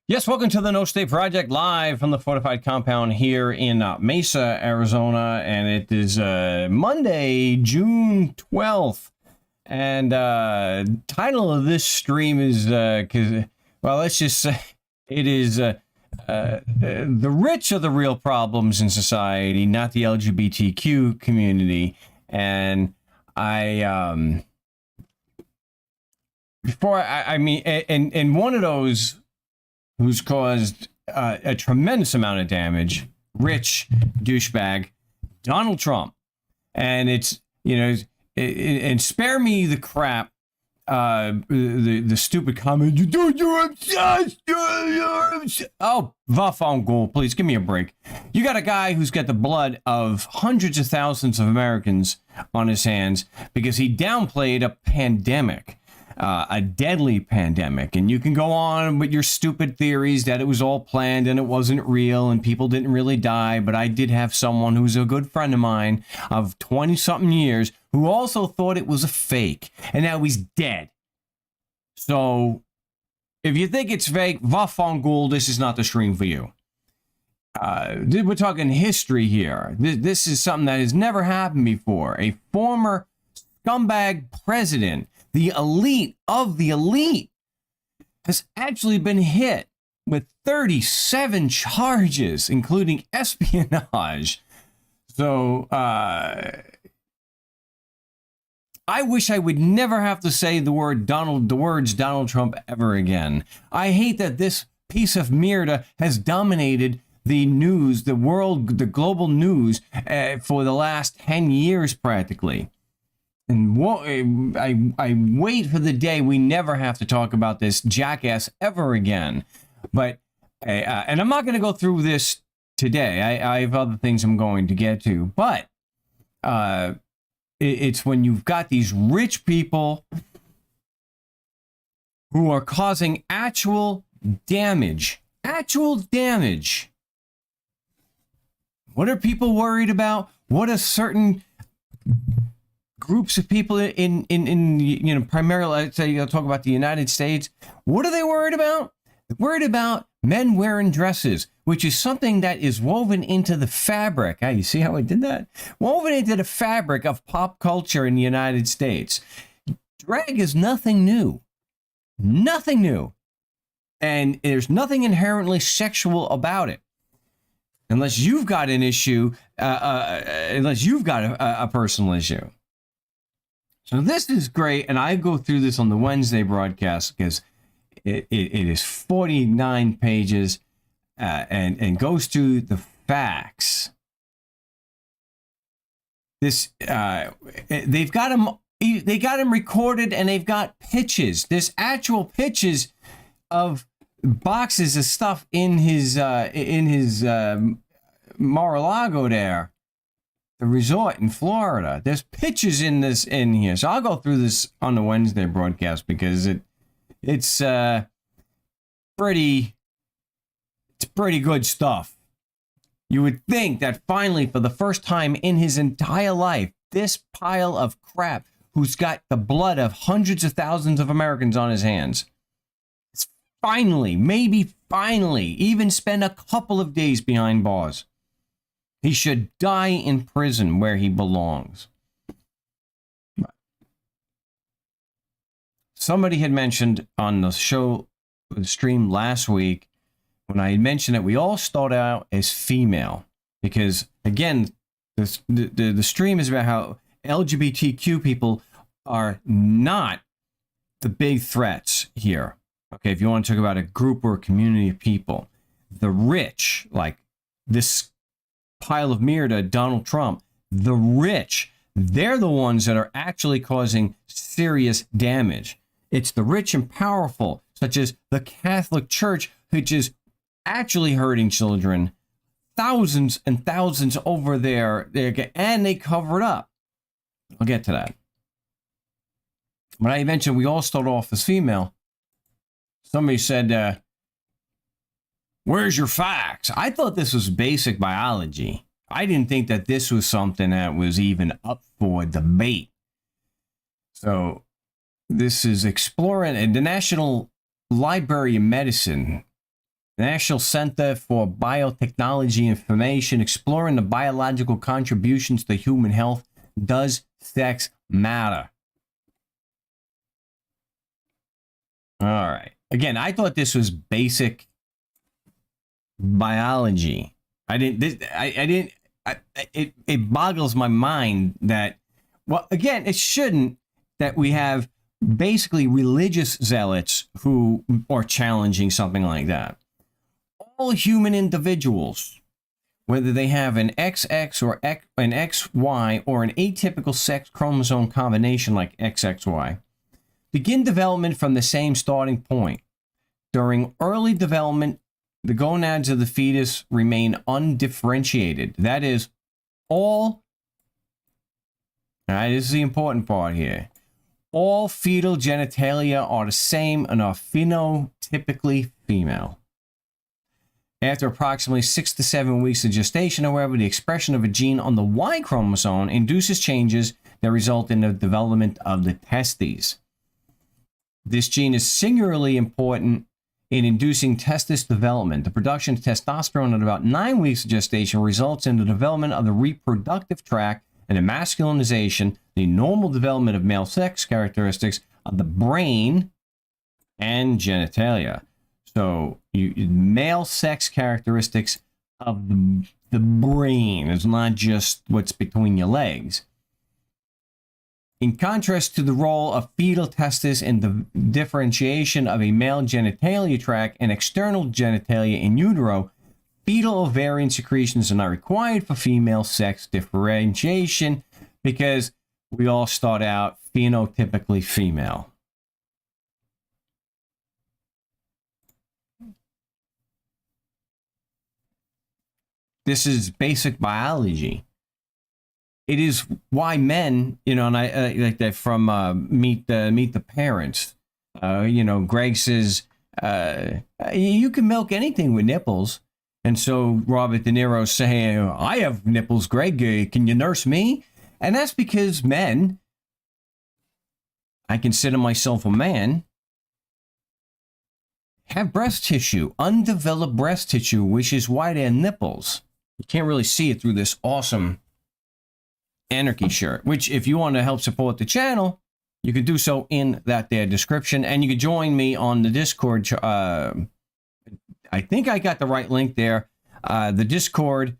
Yes, welcome to the No State Project live from the fortified compound here in Mesa, Arizona, and it is Monday, June 12th. And title of this stream is let's just say it is the rich are the real problems in society, not the LGBTQ community. And I one of those who's caused a tremendous amount of damage, rich douchebag, Donald Trump. And it's, and spare me the crap, the stupid comment, you're obsessed, Oh, va fangul, please give me a break. You got a guy who's got the blood of hundreds of thousands of Americans on his hands because he downplayed a pandemic. A deadly pandemic, and you can go on with your stupid theories that it was all planned and it wasn't real and people didn't really die, but I did have someone who's a good friend of mine of 20-something years who also thought it was a fake, and now he's dead. So if you think it's fake, va fangul, this is not the stream for you. We're talking history here. This is something that has never happened before. A former scumbag president, the elite of the elite, has actually been hit with 37 charges, including espionage. So I wish I would never have to say the words Donald Trump ever again. I hate that this piece of murder has dominated the news, the world, the global news for the last 10 years practically. And I wait for the day we never have to talk about this jackass ever again. But, and I'm not going to go through this today. I have other things I'm going to get to. But it's when you've got these rich people who are causing actual damage. Actual damage. What are people worried about? What are certain groups of people in primarily, I'd say, I'll talk about the United States. What are they worried about? They're worried about men wearing dresses, which is something that is woven into the fabric. You see how I did that? Woven into the fabric of pop culture in the United States. Drag is nothing new. Nothing new. And there's nothing inherently sexual about it. Unless you've got an issue, unless you've got a personal issue. So this is great, and I go through this on the Wednesday broadcast because it is 49 pages and goes to the facts. This they got him recorded, and they've got pitches. There's actual pitches of boxes of stuff in his Mar-a-Lago there. The resort in Florida. There's pictures in here. So I'll go through this on the Wednesday broadcast because it's pretty good stuff. You would think that finally, for the first time in his entire life, this pile of crap who's got the blood of hundreds of thousands of Americans on his hands, it's finally, even spend a couple of days behind bars. He should die in prison where he belongs. Somebody had mentioned on the stream last week, when I had mentioned that we all start out as female. Because, again, the stream is about how LGBTQ people are not the big threats here. Okay, if you want to talk about a group or a community of people. The rich, like this pile of murder, Donald Trump, the rich, they're the ones that are actually causing serious damage. It's the rich and powerful, such as the Catholic Church, which is actually hurting children, thousands and thousands over there, and they cover it up. I'll get to that. When I mentioned we all start off as female, somebody said, where's your facts? I thought this was basic biology. I didn't think that this was something that was even up for debate. So this is exploring, and the National Library of Medicine National Center for Biotechnology Information, exploring the biological contributions to human health. Does sex matter? All right. Again, I thought this was basic biology. It boggles my mind that, well, again, it shouldn't, that we have basically religious zealots who are challenging something like that. All human individuals, whether they have an XX or an XY or an atypical sex chromosome combination like XXY, begin development from the same starting point. During early development, the gonads of the fetus remain undifferentiated. That is, all right, this is the important part here. All fetal genitalia are the same and are phenotypically female. After approximately 6 to 7 weeks of gestation, however, the expression of a gene on the Y chromosome induces changes that result in the development of the testes. This gene is singularly important in inducing testis development. The production of testosterone at about 9 weeks of gestation results in the development of the reproductive tract and the masculinization, the normal development of male sex characteristics of the brain and genitalia. So, male sex characteristics of the brain. It's not just what's between your legs. In contrast to the role of fetal testis in the differentiation of a male genitalia tract and external genitalia in utero, fetal ovarian secretions are not required for female sex differentiation because we all start out phenotypically female. This is basic biology. It is why men, and I like that from Meet the Parents. Greg says you can milk anything with nipples, and so Robert De Niro's saying, "I have nipples, Greg. Can you nurse me?" And that's because men, I consider myself a man, have breast tissue, undeveloped breast tissue, which is why they're nipples. You can't really see it through this awesome Anarchy shirt, which if you want to help support the channel, you can do so in that there description, and you can join me on the Discord. I think I got the right link there. The Discord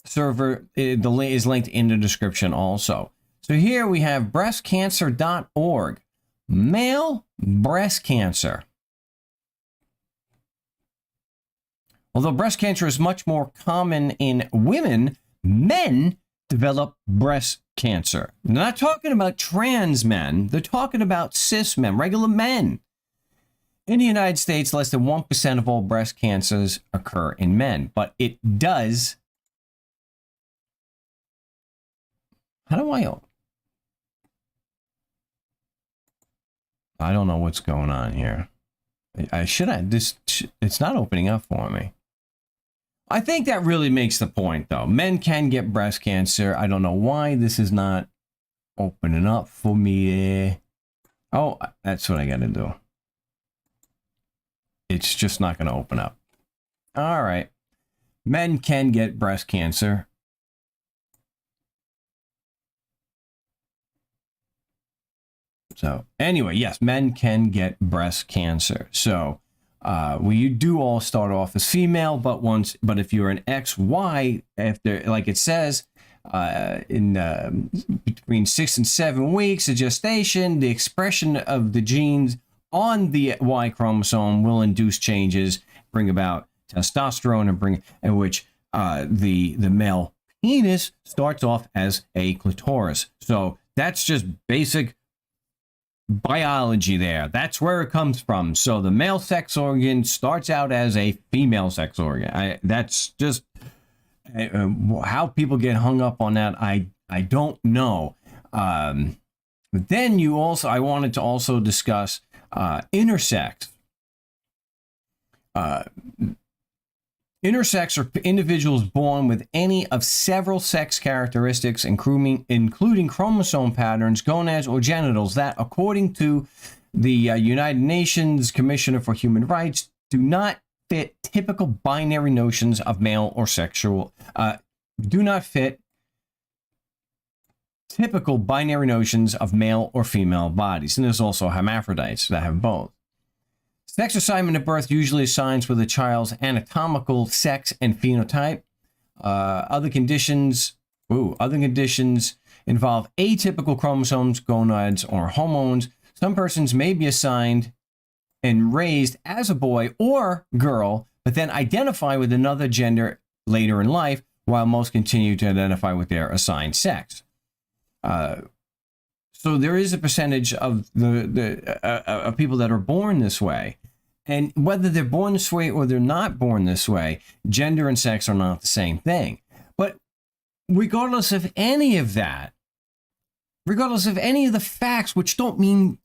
server, the link is linked in the description also. So here we have breastcancer.org. Male breast cancer. Although breast cancer is much more common in women, men develop breast cancer. They're not talking about trans men. They're talking about cis men, regular men. In the United States, less than 1% of all breast cancers occur in men, but it does. How do I don't know what's going on here. It's not opening up for me. I think that really makes the point, though. Men can get breast cancer. I don't know why this is not opening up for me. Oh, that's what I got to do. It's just not going to open up. All right. Men can get breast cancer. So, anyway, yes, men can get breast cancer. So, we do all start off as female, but if you're an XY, after, like it says, between 6 and 7 weeks of gestation, the expression of the genes on the Y chromosome will induce changes, bring about testosterone, in which the male penis starts off as a clitoris. So that's just basic biology there. That's where it comes from. So the male sex organ starts out as a female sex organ. That's just how people get hung up on that. I don't know. But then I wanted to also discuss intersex. Intersex are individuals born with any of several sex characteristics, including chromosome patterns, gonads, or genitals that, according to the United Nations Commissioner for Human Rights, do not fit typical binary notions of male or sexual, do not fit typical binary notions of male or female bodies. And there's also hermaphrodites that have both. Sex assignment at birth usually assigns with a child's anatomical sex and phenotype. Other conditions involve atypical chromosomes, gonads, or hormones. Some persons may be assigned and raised as a boy or girl, but then identify with another gender later in life, while most continue to identify with their assigned sex. So there is a percentage of of people that are born this way. And whether they're born this way or they're not born this way, gender and sex are not the same thing. But regardless of any of that, regardless of any of the facts, which don't mean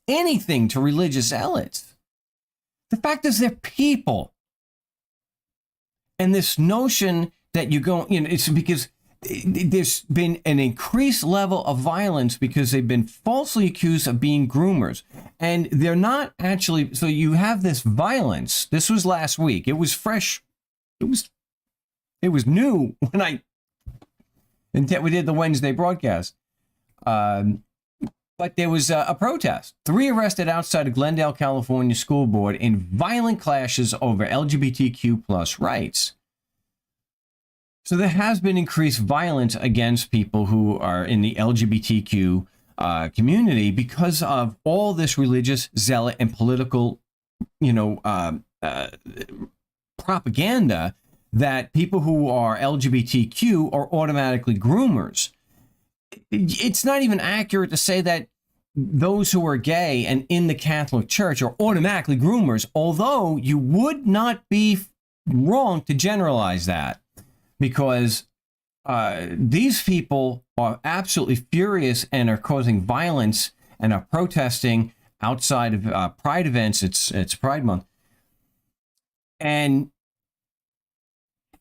anything to religious zealots, the fact is they're people. And this notion that it's because there's been an increased level of violence because they've been falsely accused of being groomers. And they're not actually, so you have this violence. This was last week. It was fresh. It was new when we did the Wednesday broadcast. But there was a protest. 3 arrested outside of Glendale, California school board in violent clashes over LGBTQ plus rights. So there has been increased violence against people who are in the LGBTQ community because of all this religious zealot and political, propaganda that people who are LGBTQ are automatically groomers. It's not even accurate to say that those who are gay and in the Catholic Church are automatically groomers, although you would not be wrong to generalize that, because these people are absolutely furious and are causing violence and are protesting outside of Pride events. It's Pride Month. And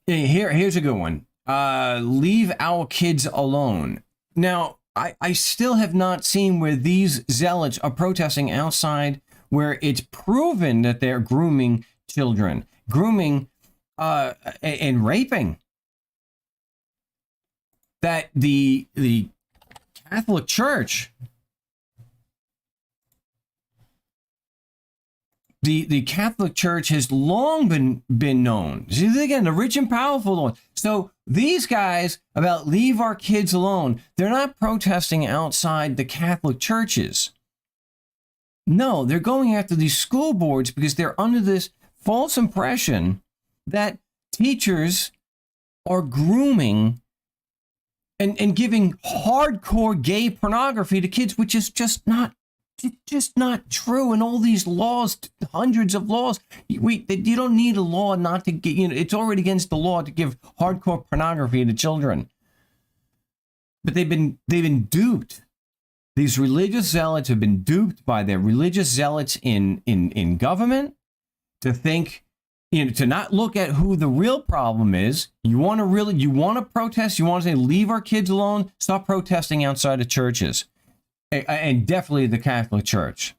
here's a good one. Leave our kids alone. Now, I still have not seen where these zealots are protesting outside where it's proven that they're grooming children, grooming and raping. That the Catholic Church, the Catholic Church has long been known. See, again, the rich and powerful one. So these guys about leave our kids alone, they're not protesting outside the Catholic churches. No, they're going after these school boards because they're under this false impression that teachers are grooming and giving hardcore gay pornography to kids, which is just not true. And all these laws, hundreds of laws, you don't need a law not to get, it's already against the law to give hardcore pornography to children. But they've been duped. These religious zealots have been duped by their religious zealots in government to think, to not look at who the real problem is. You want to protest, you want to say, leave our kids alone, stop protesting outside of churches. And definitely the Catholic Church.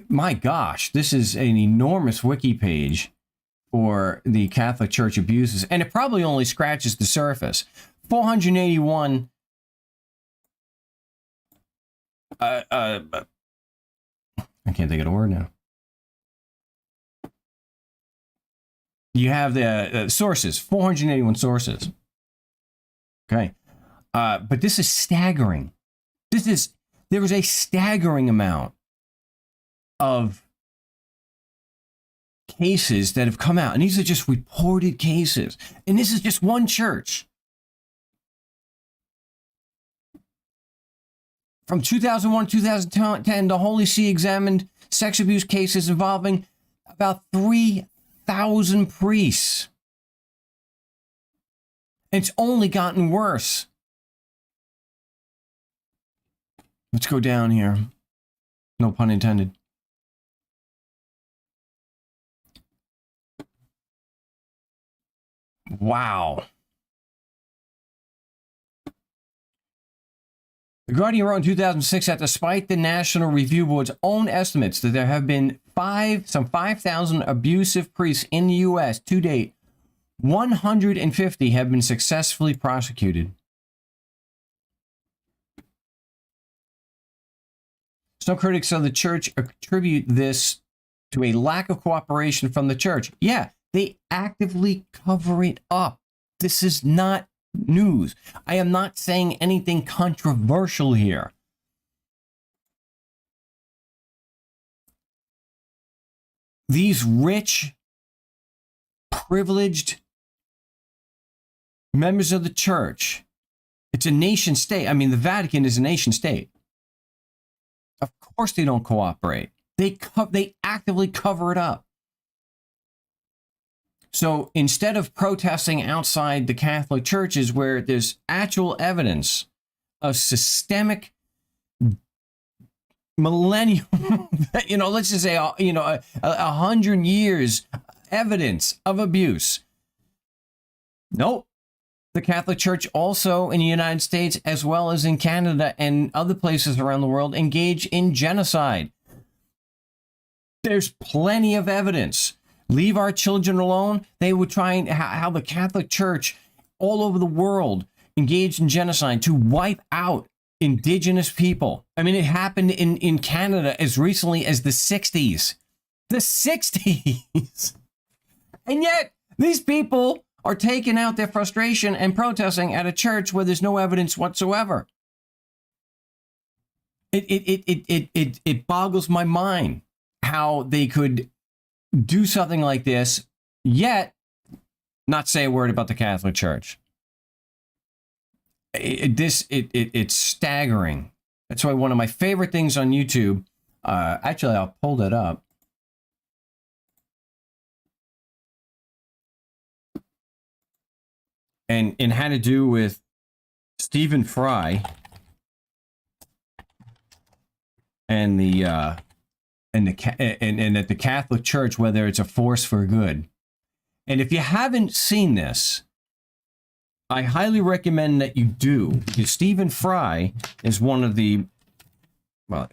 My gosh, this is an enormous wiki page for the Catholic Church abuses, and it probably only scratches the surface. 481 I can't think of the word now. You have the sources, 481 sources. Okay. But this is staggering. There is a staggering amount of cases that have come out. And these are just reported cases. And this is just one church. From 2001 to 2010, the Holy See examined sex abuse cases involving about 3,000 priests. It's only gotten worse. Let's go down here. No pun intended. Wow. The Guardian wrote in 2006 that despite the National Review Board's own estimates that there have been some 5,000 abusive priests in the U.S. to date, 150 have been successfully prosecuted. Some critics of the church attribute this to a lack of cooperation from the church. Yeah, they actively cover it up. This is not news. I am not saying anything controversial here. These rich, privileged members of the church, it's a nation state. I mean, the Vatican is a nation state. Of course they don't cooperate. They actively cover it up. So instead of protesting outside the Catholic churches where there's actual evidence of systemic millennium, let's just say, 100 years evidence of abuse. Nope. The Catholic Church also in the United States, as well as in Canada and other places around the world, engage in genocide. There's plenty of evidence. Leave our children alone. They would try and how the Catholic Church all over the world engaged in genocide to wipe out indigenous people. I mean, it happened in Canada as recently as the 60s. The 60s. And yet, these people are taking out their frustration and protesting at a church where there's no evidence whatsoever. It boggles my mind how they could do something like this, yet not say a word about the Catholic Church. It's staggering. That's why one of my favorite things on YouTube, actually, I'll pull that up. And it had to do with Stephen Fry and that the Catholic Church, whether it's a force for good. And if you haven't seen this, I highly recommend that you do, because Stephen Fry is one of the, well,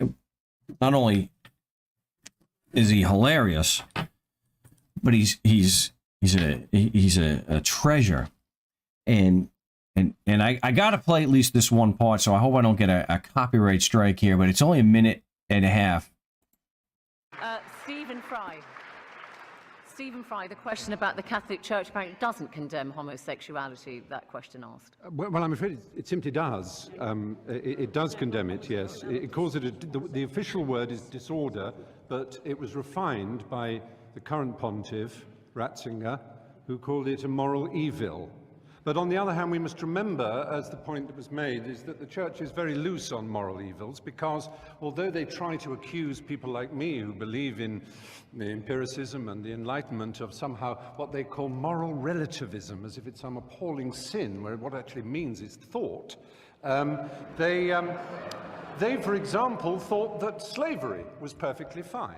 not only is he hilarious, but he's a treasure. And I got to play at least this one part, so I hope I don't get a copyright strike here, but it's only a minute and a half. Stephen Fry, the question about the Catholic Church apparently doesn't condemn homosexuality, that question asked. Well, I'm afraid it simply does. It does condemn it, yes. It calls it, the official word is disorder, but it was refined by the current pontiff, Ratzinger, who called it a moral evil. But on the other hand, we must remember, as the point that was made, is that the Church is very loose on moral evils, because although they try to accuse people like me who believe in the empiricism and the Enlightenment of somehow what they call moral relativism, as if it's some appalling sin, where what it actually means is thought, they, for example, thought that slavery was perfectly fine.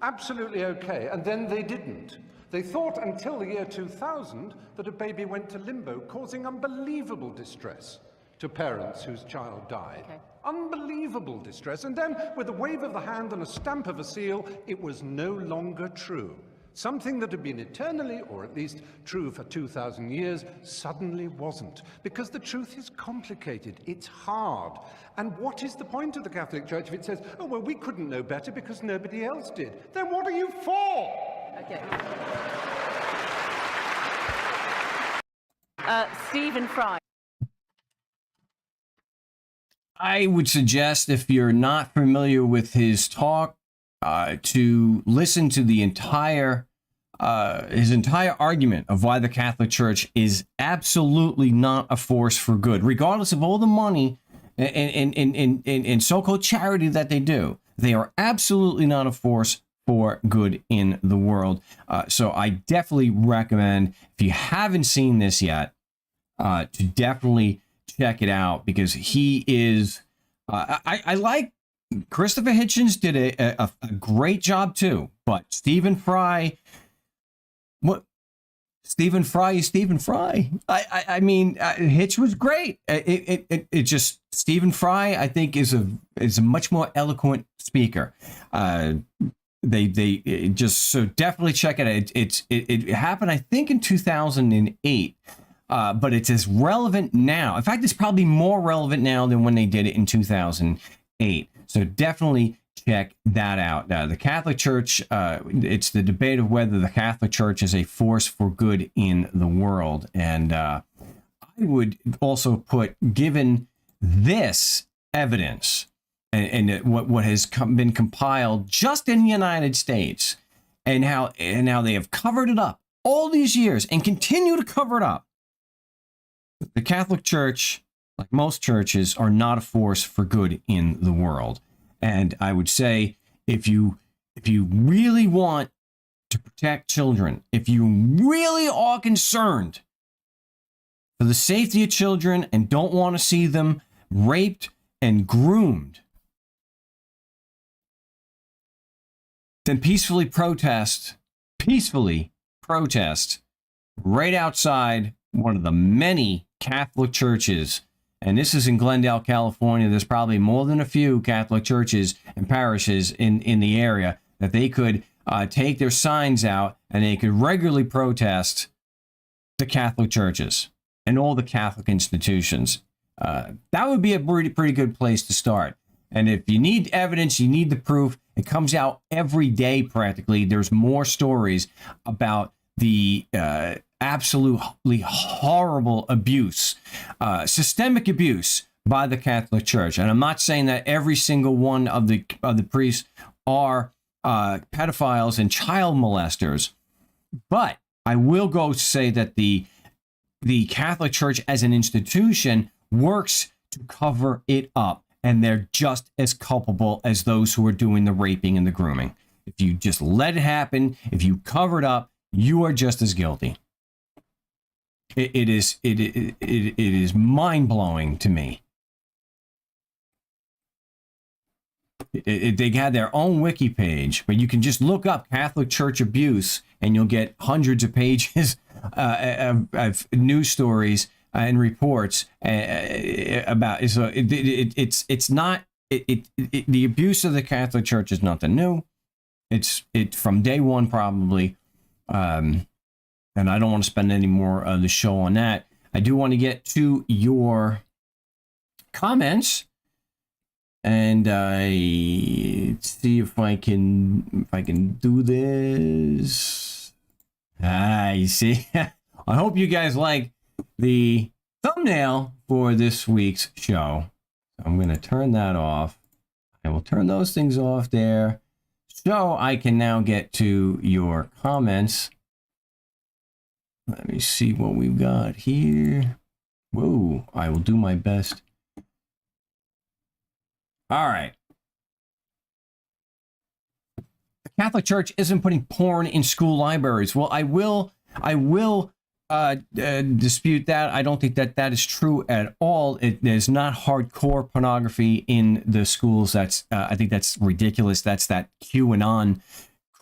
Absolutely okay, and then they didn't. They thought until the year 2000 that a baby went to limbo, causing unbelievable distress to parents whose child died. Okay. Unbelievable distress. And then, with a wave of the hand and a stamp of a seal, it was no longer true. Something that had been eternally, or at least true for 2,000 years, suddenly wasn't. Because the truth is complicated. It's hard. And what is the point of the Catholic Church if it says, oh, well, we couldn't know better because nobody else did? Then what are you for? Okay. Stephen Fry. I would suggest, if you're not familiar with his talk, to listen to the his entire argument of why the Catholic Church is absolutely not a force for good, regardless of all the money and so-called charity that they do. They are absolutely not a force for good in the world. So I definitely recommend, if you haven't seen this yet, to definitely check it out, because he is, I like Christopher Hitchens did a great job too, but Stephen Fry, Stephen Fry is Stephen Fry. I mean, Hitch was great. It just Stephen Fry, I think, is a much more eloquent speaker. They just so definitely check it out. It happened, I think, in 2008, but it's as relevant now. In fact, it's probably more relevant now than when they did it in 2008. So definitely check that out. The Catholic Church, it's the debate of whether the Catholic Church is a force for good in the world. And I would also put, given this evidence and what has been compiled just in the United States, and how they have covered it up all these years and continue to cover it up, the Catholic Church, like most churches, are not a force for good in the world. And I would say, if you really want to protect children, if you really are concerned for the safety of children and don't want to see them raped and groomed, then peacefully protest right outside one of the many Catholic churches. And this is in Glendale, California. There's probably more than a few Catholic churches and parishes in the area that they could take their signs out and they could regularly protest the Catholic churches and all the Catholic institutions. That would be a pretty good place to start. And if you need evidence, you need the proof. It comes out every day practically. There's more stories about the absolutely horrible abuse, systemic abuse by the Catholic Church. And I'm not saying that every single one of the priests are pedophiles and child molesters, but I will go say that the Catholic Church as an institution works to cover it up, and they're just as culpable as those who are doing the raping and the grooming. If you just let it happen, if you cover it up, you are just as guilty. It is mind-blowing to me. They had their own wiki page, but you can just look up Catholic Church abuse and you'll get hundreds of pages of news stories and reports about. So it's not the abuse of the Catholic Church is nothing new. It's from day one probably. And I don't want to spend any more of the show on that. I do want to get to your comments and see if I can do this. You see. I hope you guys like the thumbnail for this week's show. I'm going to turn that off. I will turn those things off there so I can now get to your comments. Let me see what we've got here. Whoa, I will do my best. All right. The Catholic Church isn't putting porn in school libraries. Well, I will dispute that. I don't think that is true at all. There's not hardcore pornography in the schools. I think that's ridiculous. That's that QAnon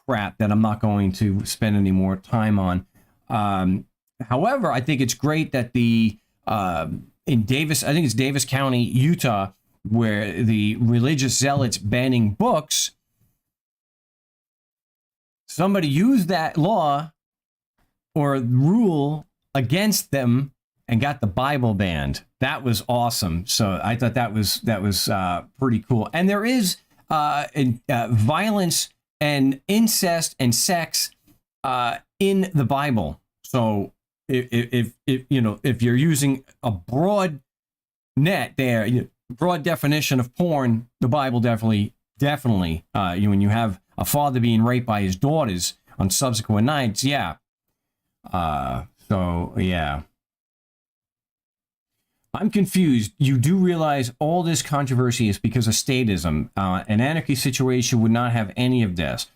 crap that I'm not going to spend any more time on. However, I think it's great that in Davis, I think it's Davis County, Utah, where the religious zealots banning books, somebody used that law or rule against them and got the Bible banned. That was awesome. So I thought that was pretty cool. And there is violence and incest and sex in the Bible. So if you're using a broad net there, broad definition of porn, the Bible definitely when you have a father being raped by his daughters on subsequent nights, yeah. So yeah. I'm confused. You do realize all this controversy is because of statism. An anarchy situation would not have any of this.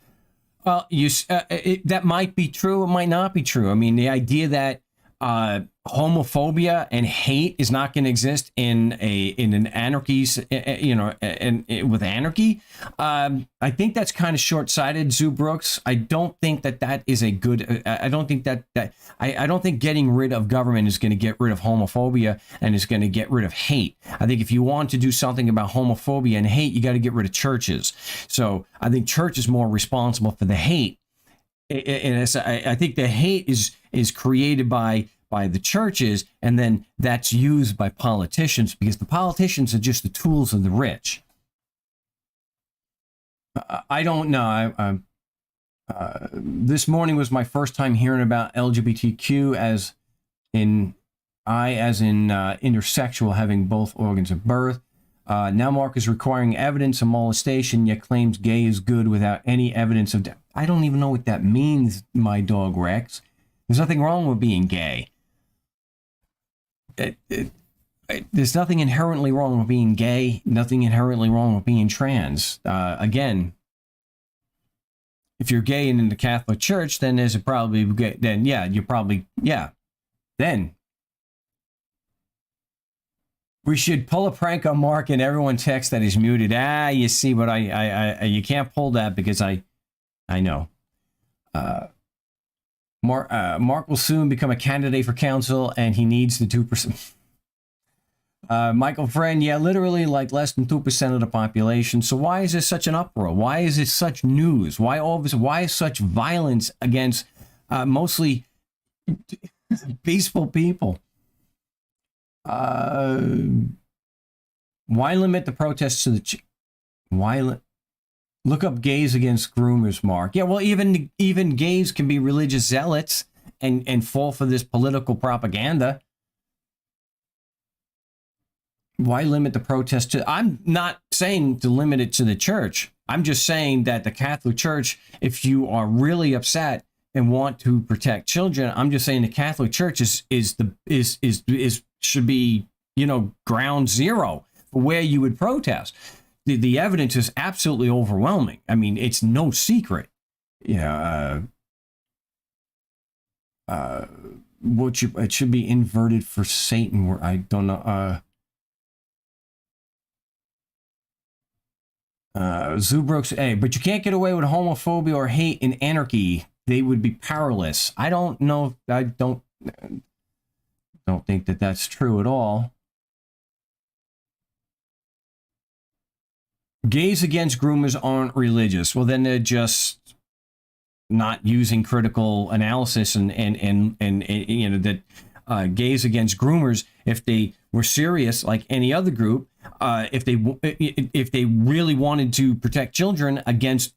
Well, that might be true. It might not be true. I mean, the idea that homophobia and hate is not going to exist in an anarchy, with anarchy. I think that's kind of short-sighted, Zoo Brooks. I don't think that is a good. I don't think I don't think getting rid of government is going to get rid of homophobia and is going to get rid of hate. I think if you want to do something about homophobia and hate, you got to get rid of churches. So I think church is more responsible for the hate. And I think the hate is created by the churches, and then that's used by politicians, because the politicians are just the tools of the rich. I don't know. This morning was my first time hearing about LGBTQ, as in intersexual, having both organs of birth. Now Mark is requiring evidence of molestation, yet claims gay is good without any evidence of death. I don't even know what that means, my dog Rex. There's nothing wrong with being gay. There's nothing inherently wrong with being gay, nothing inherently wrong with being trans. Again, if you're gay and in the Catholic Church, then there's a probably, then yeah, you're probably, yeah. Then we should pull a prank on Mark and everyone text that he's muted. You see what you can't pull that because I know. Mark will soon become a candidate for council, and he needs the 2%. Michael Friend, yeah, literally like less than 2% of the population. So why is there such an uproar? Why is it such news? Why all this? Why is such violence against mostly peaceful people? Why limit the protests to the? Look up gays against groomers, Mark. Yeah, well, even gays can be religious zealots and fall for this political propaganda. Why limit the protest to? I'm not saying to limit it to the church. I'm just saying that the Catholic Church, if you are really upset and want to protect children, I'm just saying the Catholic Church should be, ground zero for where you would protest. The evidence is absolutely overwhelming. I mean, it's no secret. It should be inverted for Satan. I don't know. Zubrooks, but you can't get away with homophobia or hate in anarchy. They would be powerless. I don't know. I don't think that that's true at all. Gays against groomers aren't religious. Well, then they're just not using critical analysis and that gays against groomers, if they were serious like any other group, if they really wanted to protect children against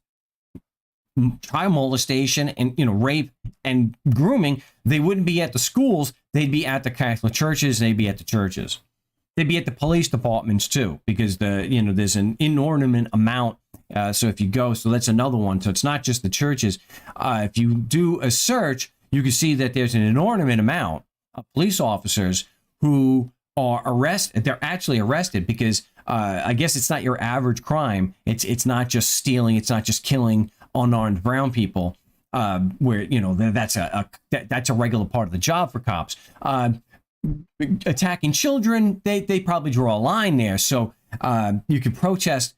child molestation and rape and grooming, they wouldn't be at the schools. They'd be at the Catholic churches. They'd be at the churches. They'd be at the police departments too, because there's an inordinate amount. So if you go, so that's another one. So it's not just the churches. If you do a search, you can see that there's an inordinate amount of police officers who are arrested. They're actually arrested because I guess it's not your average crime. It's not just stealing. It's not just killing unarmed brown people. Where that's a regular part of the job for cops. Attacking children, they probably draw a line there. So you can protest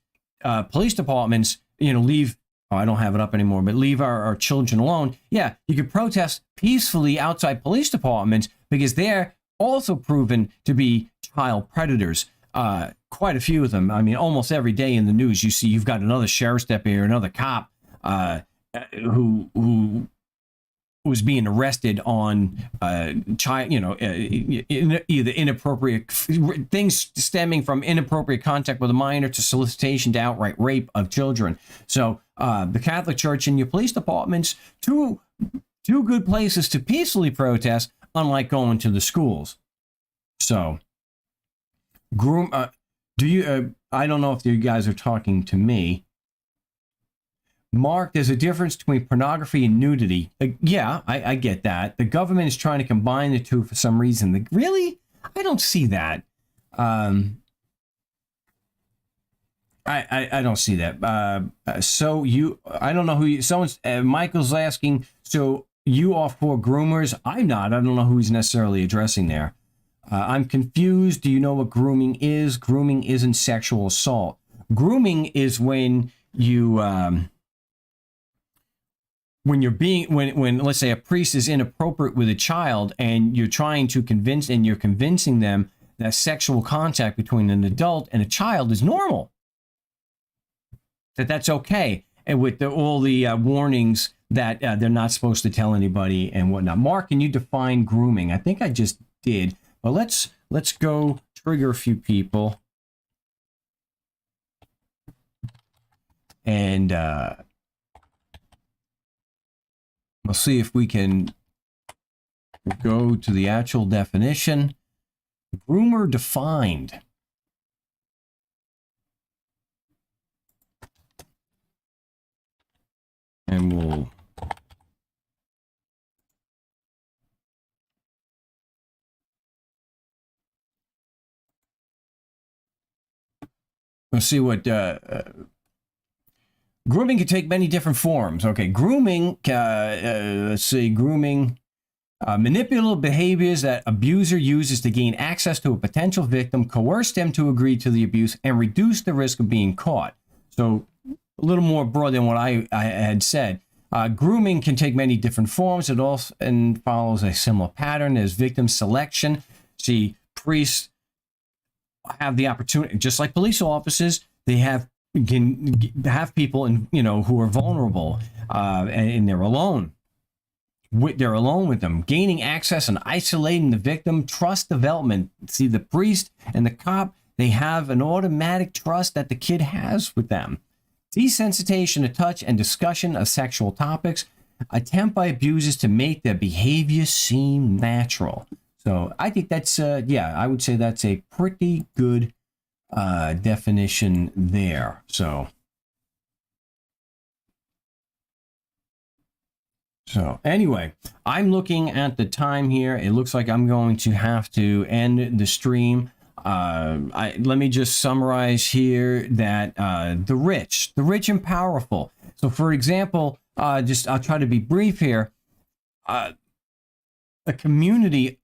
police departments, leave, I don't have it up anymore, but leave our children alone. Yeah, you can protest peacefully outside police departments because they're also proven to be child predators. Quite a few of them. I mean, almost every day in the news, you've got another sheriff's deputy or another cop who was being arrested on either inappropriate things stemming from inappropriate contact with a minor to solicitation to outright rape of children. So the Catholic Church and your police departments, two good places to peacefully protest, unlike going to the schools. So I don't know if you guys are talking to me. Mark, there's a difference between pornography and nudity. Yeah, I get that. The government is trying to combine the two for some reason. Really? I don't see that. I don't see that. I don't know who someone's, Michael's asking, so you are for groomers. I'm not. I don't know who he's necessarily addressing there. I'm confused. Do you know what grooming is? Grooming isn't sexual assault. Grooming is when you, when let's say a priest is inappropriate with a child and you're trying to convincing them that sexual contact between an adult and a child is normal. That's okay. And with all the warnings that they're not supposed to tell anybody and whatnot. Mark, can you define grooming? I think I just did. But let's go trigger a few people. And we'll see if we can go to the actual definition. Groomer defined. And we'll see what grooming can take many different forms. Okay, grooming, let's see, grooming, manipulative behaviors that abuser uses to gain access to a potential victim, coerce them to agree to the abuse, and reduce the risk of being caught. So a little more broad than what I had said. Grooming can take many different forms. It often follows a similar pattern as victim selection. See, priests have the opportunity, just like police officers, they can have people who are vulnerable, and they're alone. They're alone with them, gaining access and isolating the victim. Trust development. See, the priest and the cop, they have an automatic trust that the kid has with them. Desensitization to touch and discussion of sexual topics. Attempt by abusers to make their behavior seem natural. So I think that's, I would say that's a pretty good definition there. So anyway, I'm looking at the time here. It looks like I'm going to have to end the stream. Let me just summarize here that the rich and powerful. So for example, I'll try to be brief here. A community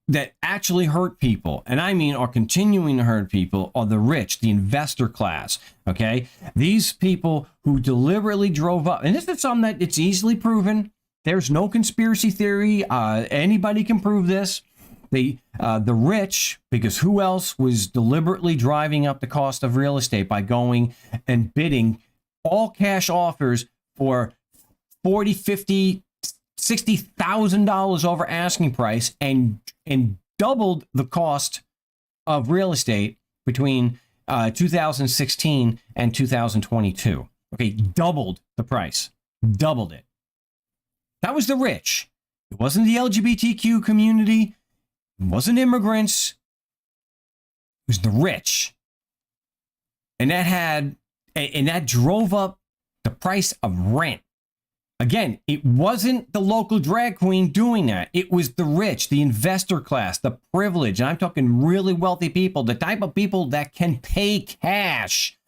that actually hurt people, and I mean are continuing to hurt people, are the rich, the investor class, okay? These people who deliberately drove up, and this is something that it's easily proven. There's no conspiracy theory. Anybody can prove this. The rich, because who else was deliberately driving up the cost of real estate by going and bidding all cash offers for $40,000, $50,000, $60,000 over asking price and doubled the cost of real estate between 2016 and 2022. Okay, doubled the price, doubled it. That was the rich. It wasn't the LGBTQ community. It wasn't immigrants. It was the rich. And that drove up the price of rent. Again, it wasn't the local drag queen doing that. It was the rich, the investor class, the privileged. And I'm talking really wealthy people, the type of people that can pay cash,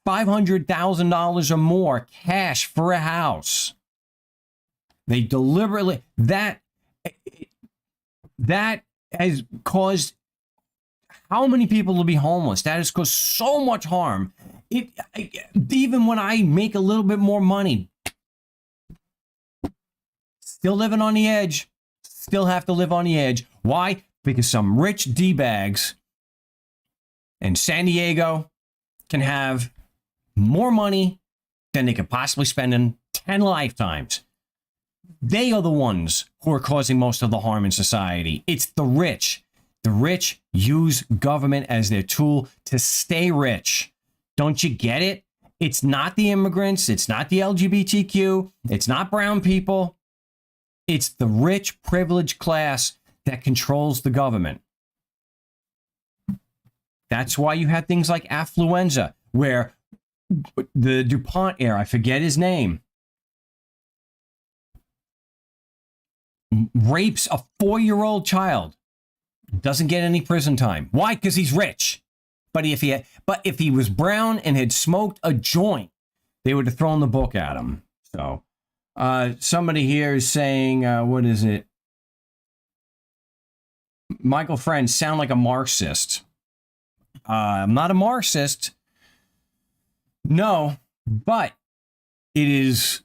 $500,000 or more cash for a house. They deliberately, that has caused how many people to be homeless? That has caused so much harm. Even when I make a little bit more money, still living on the edge, still have to live on the edge. Why? Because some rich D-bags in San Diego can have more money than they could possibly spend in 10 lifetimes. They are the ones who are causing most of the harm in society. It's the rich. The rich use government as their tool to stay rich. Don't you get it? It's not the immigrants. It's not the LGBTQ. It's not brown people. It's the rich, privileged class that controls the government. That's why you have things like affluenza, where the DuPont heir, I forget his name, rapes a 4-year-old child, doesn't get any prison time. Why? Because he's rich. But if he was brown and had smoked a joint, they would have thrown the book at him. So Somebody here is saying, what is it? Michael Friend, sound like a Marxist. I'm not a Marxist. No, but it is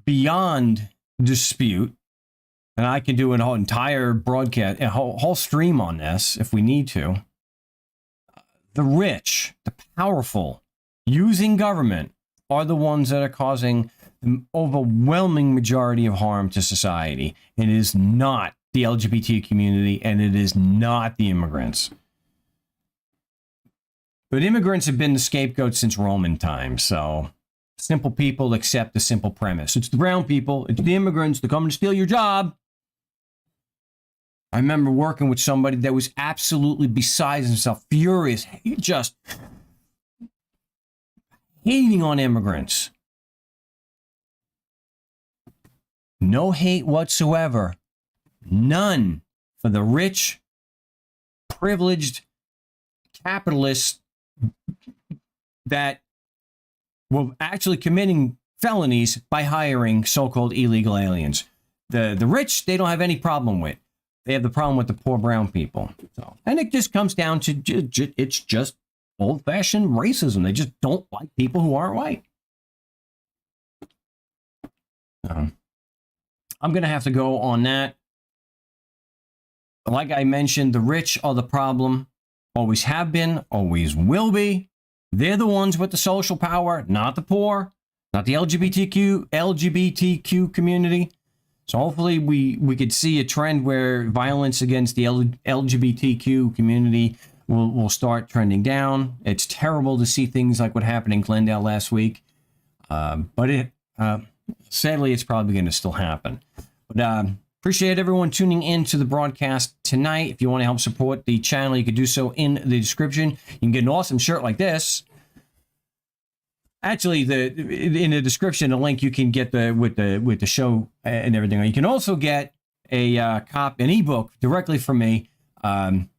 beyond dispute. And I can do an whole entire broadcast, a whole stream on this if we need to. The rich, the powerful, using government are the ones that are causing the overwhelming majority of harm to society. It is not the LGBT community, and it is not the immigrants. But immigrants have been the scapegoat since Roman times, so simple people accept the simple premise. It's the brown people, it's the immigrants, they're coming to steal your job. I remember working with somebody that was absolutely beside himself, furious, just hating on immigrants. No hate whatsoever. None for the rich, privileged capitalists that were actually committing felonies by hiring so-called illegal aliens. The rich, they don't have any problem with. They have the problem with the poor brown people. So, and it just comes down to it's just old-fashioned racism. They just don't like people who aren't white. I'm going to have to go on that. Like I mentioned, the rich are the problem. Always have been, always will be. They're the ones with the social power, not the poor, not the LGBTQ community. So hopefully we could see a trend where violence against the LGBTQ community will start trending down. It's terrible to see things like what happened in Glendale last week. But sadly, it's probably going to still happen. But appreciate everyone tuning in to the broadcast tonight. If you want to help support the channel, you can do so in the description. You can get an awesome shirt like this. Actually, in the description, a link you can get with the show and everything. You can also get an ebook directly from me in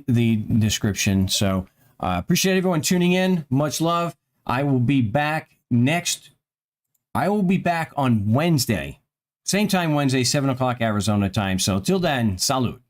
the description. So appreciate everyone tuning in. Much love. I will be back on Wednesday. Same time Wednesday, 7 o'clock Arizona time. So till then, salute.